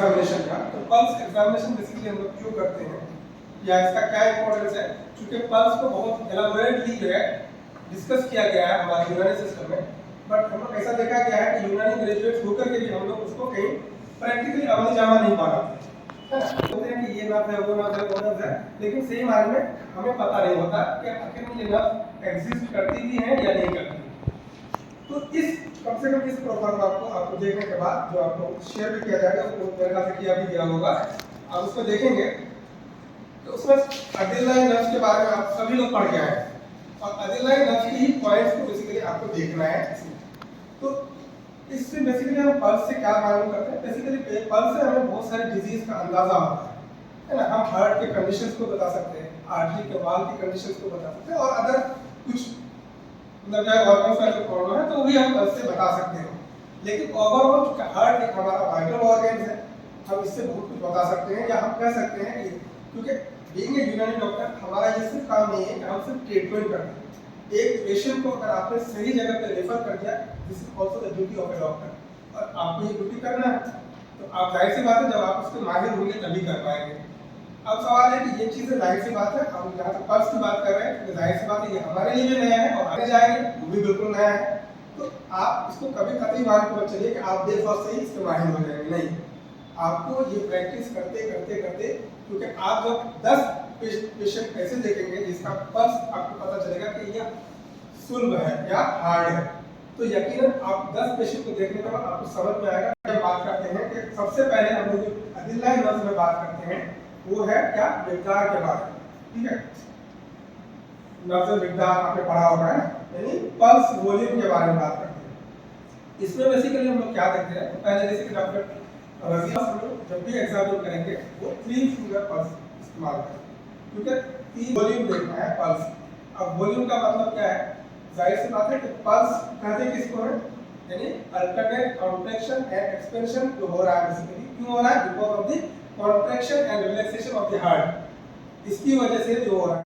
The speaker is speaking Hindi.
एग्जामिनेशन का। तो पल्स एग्जामिनेशन बेसिकली हम लोग क्यों करते हैं या इसका क्या इंपॉर्टेंस है, क्योंकि पल्स को बहुत एलाबोरेटली जो है डिस्कस किया गया है हमारे यूनानी सिस्टम में, बट हम लोग ऐसा देखा गया है कि यूनानी ग्रेजुएट होकर के भी हम लोग उसको कहीं प्रैक्टिकली अमली जामा नहीं पा रहे बोलते हैं कि ये नर्व है, वो नर्व है, वो नर्व है, लेकिन सही मायने में हमें पता नहीं होता कि आखिर में ये नर्व एग्जिस्ट करती भी है या नहीं करती। तो इस कम से कम इस प्रोग्राम को आपको देखने के बाद जो आपको शेयर भी किया जाएगा, उसको मेरे ख्याल से किया भी गया होगा, आप उसको देखेंगे तो उसमें अडिलाई नर्व के बारे में आप सभी लोग पढ़ के आए और अडिलाई नर्व की ही पॉइंट्स को बेसिकली आपको देखना है। तो इससे बेसिकली हम पल्स से क्या मालूम करते हैं, बेसिकली पल्स से हमें बहुत सारी डिजीज का अंदाजा होता है ना। हम हार्ट के कंडीशंस को बता सकते हैं, आर्टरी के वाल की कंडीशंस को बता सकते हैं, और अदर कुछ मतलब ऑर्गन्स का जो प्रॉब्लम है तो वो भी हम पल्स से बता सकते हैं। लेकिन ओवरऑल चूंकि हार्ट एक हमारा वाइटल ऑर्गन है, हम इससे बहुत कुछ बता सकते हैं, या हम कह सकते हैं कि क्योंकि बीइंग ए यूनानी डॉक्टर हमारा ये सिर्फ काम नहीं है कि हम सिर्फ ट्रीटमेंट करते हैं। एक पेशेंट को अगर आपने सही जगह पे रेफर कर दिया, this is also the duty of A doctor, और आपको ये ड्यूटी करना है तो आप जाहिर सी बात है जब आप उसके माहिर होंगे तभी कर पाएंगे। अब सवाल है कि ये चीजें जाहिर सी बात है, हम जहाँ तक पल्स की बात कर रहे हैं तो जाहिर सी बात है ये हमारे लिए भी नया है और आगे जाएंगे वो भी बिल्कुल नया है। तो आप इसको कभी कतई मान के मत चलिए कि आप देर और सही इसके माहिर हो जाएंगे, नहीं। आपको ये प्रैक्टिस करते करते करते, क्योंकि आप जब 10 पेशेंट ऐसे देखेंगे जिसका पल्स आपको पता चलेगा कि यह सुलभ है या हार्ड है, तो यकीनन आप 10 पेशेंट को देखने के बाद आपको समझ में आएगा। जब बात करते हैं कि सबसे पहले हम लोग जो अडिलाई नर्व में बात करते हैं वो है क्या, विद्गार के बारे में, ठीक है। नर्व विद्गार आपने पढ़ा होगा है, यानी पल्स वॉल्यूम के बारे में बात करते हैं। इसमें बेसिकली हम लोग क्या देखते हैं, तो पहले जैसे कि डॉक्टर रजिया जब भी एग्जामिन करेंगे वो 3 फिंगर पल्स इस्तेमाल करेंगे, क्योंकि 3 वॉल्यूम देखना है पल्स। अब वॉल्यूम का मतलब क्या है, जाहिर सी बात है कि पल्स कहते किसको है, यानी अल्टरनेट कॉन्ट्रैक्शन एंड एक्सपेंशन जो हो रहा है बेसिकली, क्यों हो रहा है, because of the contraction and relaxation of the heart, इसकी वजह से जो हो रहा है।